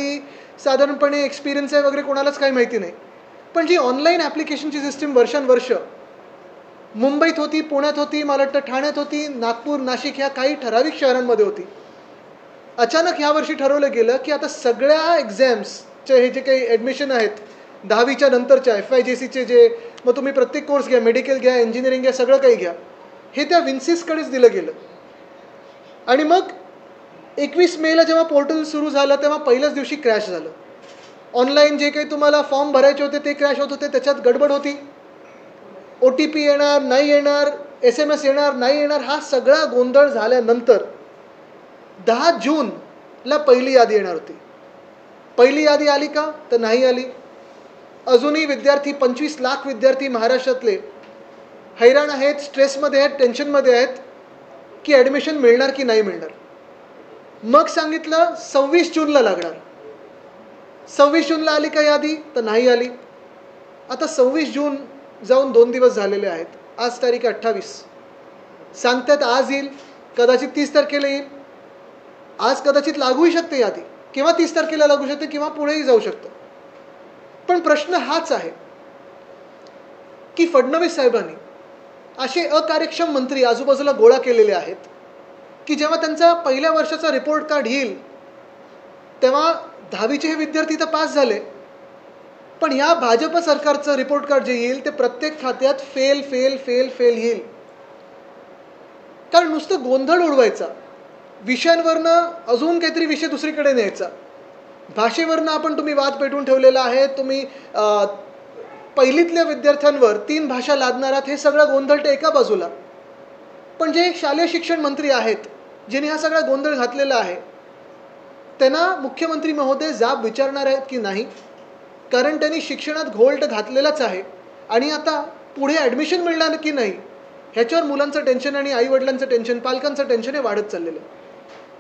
हल्ली साधारणपणे एक्सपिरियन्स आहे वगैरे कोणालाच काही माहिती नाही. पण जी ऑनलाईन ॲप्लिकेशनची सिस्टीम वर्षानुवर्ष मुंबईत होती, पुण्यात होती, मला वाटतं ठाण्यात होती, नागपूर, नाशिक ह्या काही ठराविक शहरांमध्ये होती. अचानक ह्या वर्षी ठरवलं गेलं की आता सगळ्या एक्झाम्सचे हे जे काही ॲडमिशन आहेत 10वीच्या नंतरच्या FYJCचे जे, मग तुम्ही प्रत्येक कोर्स घ्या, मेडिकल घ्या, इंजिनिअरिंग घ्या, सगळं काही घ्या, हे त्या विन्सिसकडेच दिलं गेलं. आणि मग 21 मेला जेव्हा पोर्टल सुरू झालं तेव्हा पहिल्याच दिवशी क्रॅश झालं. ऑनलाईन जे काही तुम्हाला फॉर्म भरायचे होते ते क्रॅश होत होते, त्याच्यात गडबड होती. OTP येणार नाही येणार, SMS येणार नाही येणार, हा सगळा गोंधळ झाल्यानंतर 10 जूनला पहिली यादी येणार होती. पहिली यादी आली का? तर नाही आली. अजूनही विद्यार्थी 25 लाख विद्यार्थी महाराष्ट्रातले हैराण आहेत, स्ट्रेसमध्ये आहेत, टेन्शनमध्ये आहेत की ॲडमिशन मिळणार की नाही मिळणार. मग सांगितलं 26 जूनला लागणार. 26 जूनला आली का यादी? तर नाही आली. आता 26 जून जाऊन 2 दिवस झालेले आहेत. आज तारीख 28. सांगतात आज येईल, कदाचित 30 तारखेला येईल. आज कदाचित लागूही शकते यादी, किंवा 30 तारखेला लागू शकते, किंवा पुढेही जाऊ शकतं. पण प्रश्न हाच आहे की फडणवीस साहेबांनी असे अकार्यक्षम मंत्री आजूबाजूला गोळा केलेले आहेत की जेव्हा त्यांचा पहिल्या वर्षाचा रिपोर्ट कार्ड येईल तेव्हा 10वीचे हे विद्यार्थी तर पास झाले, पण ह्या भाजप सरकारचं रिपोर्ट कार्ड जे येईल ते प्रत्येक खात्यात फेल फेल फेल फेल येईल. कारण नुसतं गोंधळ उडवायचा, विषयांवरनं अजून काहीतरी विषय दुसरीकडे न्यायचा, भाषेवरनं आपण तुम्ही वाद पेटवून ठेवलेला आहे, तुम्ही पहिलीतल्या विद्यार्थ्यांवर 3 भाषा लादणार आहात, हे सगळं गोंधळ ते एका बाजूला. पण जे शालेय शिक्षण मंत्री आहेत ज्यांनी हा सगळा गोंधळ घातलेला आहे त्यांना मुख्यमंत्री महोदय जाब विचारणार आहेत की नाही? कारण त्यांनी शिक्षणात घोळ घातलेलाच आहे आणि आता पुढे ॲडमिशन मिळणार की नाही ह्याच्यावर मुलांचं टेन्शन आणि आईवडिलांचं टेन्शन, पालकांचं टेन्शन हे वाढत चाललेलं आहे.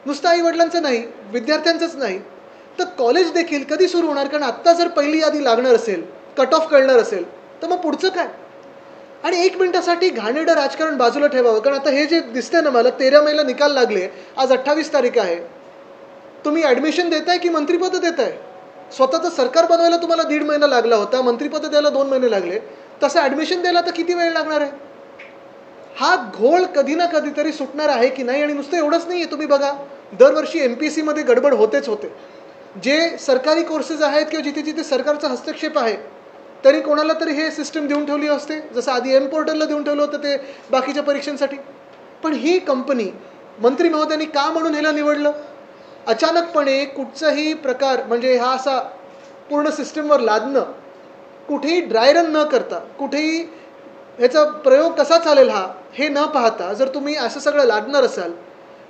नुसतं आईवडिलांचं नाही, विद्यार्थ्यांचंच नाही, तर कॉलेज देखील कधी सुरू होणार? कारण आत्ता जर पहिली यादी लागणार असेल, कट ऑफ कळणार असेल, तर मग पुढचं काय? आणि 1 मिनिटासाठी घाणेरडं राजकारण बाजूला ठेवावं. कारण आता हे जे दिसतंय ना मला, 13 मेला निकाल लागले, आज 28 तारीख आहे. तुम्ही ॲडमिशन देताय की मंत्रिपद देताय? स्वतःचं सरकार बनवायला तुम्हाला 1.5 महिना लागला होता, मंत्रिपद द्यायला 2 महिने लागले, तसं ॲडमिशन द्यायला तर किती वेळ लागणार आहे? हा घोळ कधी ना कधीतरी सुटणार आहे की नाही? आणि नुसतं एवढंच नाही आहे, तुम्ही बघा दरवर्षी MPSCमध्ये गडबड होतेच होते. जे सरकारी कोर्सेस आहेत किंवा जिथे जिथे सरकारचा हस्तक्षेप आहे तरी कोणाला तरी हे सिस्टम देऊन ठेवली असते, जसं आधी M-पोर्टलला देऊन ठेवलं होतं ते बाकीच्या परीक्षांसाठी. पण ही कंपनी मंत्री महोदयांनी का म्हणून ह्याला निवडलं? अचानकपणे कुठचाही प्रकार म्हणजे हा असा पूर्ण सिस्टमवर लादणं, कुठेही ड्राय रन न करता, कुठेही ह्याचा प्रयोग कसा चालेल हे न पाहता जर तुम्ही असं सगळं लादणार असाल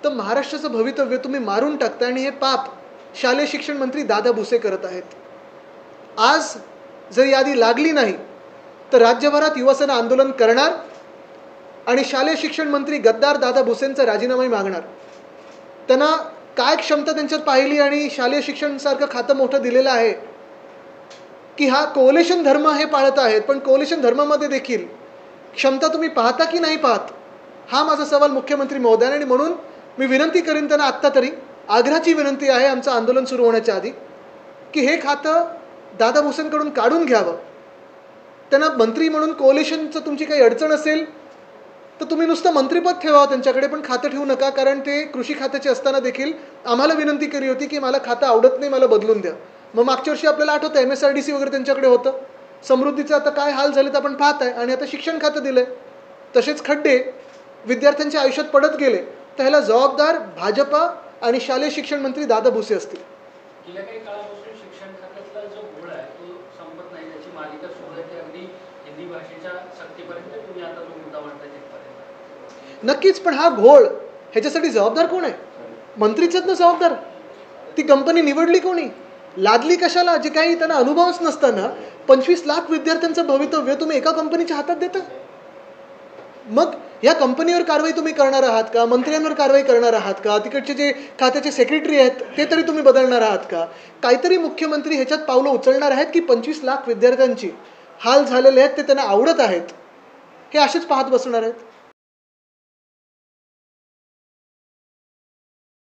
तर महाराष्ट्राचं भवितव्य तुम्ही मारून टाकता. आणि हे पाप शालेय शिक्षण मंत्री दादा भुसे करत आहेत. आज जर यादी लागली नाही तर राज्यभरात युवासेना आंदोलन करणार आणि शालेय शिक्षण मंत्री गद्दार दादा भुसेंचा राजीनामा मागणार. त्यांना काय क्षमता त्यांच्यात पाहिली आणि शालेय शिक्षणसारखं खातं मोठं दिलेलं आहे की हा कोअलिशन धर्म हे पाळत आहेत, पण कोअलिशन धर्मामध्ये देखील क्षमता तुम्ही पाहता की नाही पाहत? हा माझा सवाल मुख्यमंत्री महोदयांना. आणि म्हणून मी विनंती करीन त्यांना, आत्ता तरी आग्रहाची विनंती आहे आमचं आंदोलन सुरू होण्याच्या आधी, की हे खातं दादा भुसेंकडून काढून घ्यावं. त्यांना मंत्री म्हणून कोअलिशनचं तुमची काही अडचण असेल तर तुम्ही नुसतं मंत्रिपद ठेवावं त्यांच्याकडे, पण खातं ठेवू नका. कारण ते कृषी खात्याचे असताना देखील आम्हाला विनंती केली होती की मला खातं आवडत नाही, मला बदलून द्या. मग मागच्या वर्षी आपल्याला आठवतं MSRDC वगैरे त्यांच्याकडे होतं. समृद्धीचं आता काय हाल झाले तर आपण पाहत आहे. आणि आता शिक्षण खातं दिलंय. तसेच खड्डे विद्यार्थ्यांच्या आयुष्यात पडत गेले तर ह्याला जबाबदार भाजपा आणि शालेय शिक्षण मंत्री दादा भुसे असतील. गेल्या काही काळापासून शिक्षण खात्यातला जो घोळ आहे तो संपत नाही, त्याची मालिका सुरू आहे. अगदी हिंदी भाषेच्या सक्तीपर्यंत तुम्ही आता जो मुद्दा मांडताय तिथपर्यंत. नक्कीच, पण हा घोळ ह्याच्यासाठी जबाबदार कोण आहे? मंत्रीच आहेत ना जबाबदार. ती कंपनी निवडली कोणी? लादली कशाला? जे काही त्यांना अनुभवच नसताना 25 लाख विद्यार्थ्यांचं भवितव्य तुम्ही एका कंपनीच्या हातात देता. मग या कंपनीवर कारवाई तुम्ही करणार आहात का? मंत्र्यांवर कारवाई करणार आहात का? तिकडचे जे खात्याचे सेक्रेटरी आहेत ते तरी तुम्ही बदलणार आहात का? काहीतरी मुख्यमंत्री ह्याच्यात पावलं उचलणार आहेत की 25 लाख विद्यार्थ्यांची हाल झालेले आहेत ते त्यांना आवडत आहेत हे असेच पाहत बसणार आहेत?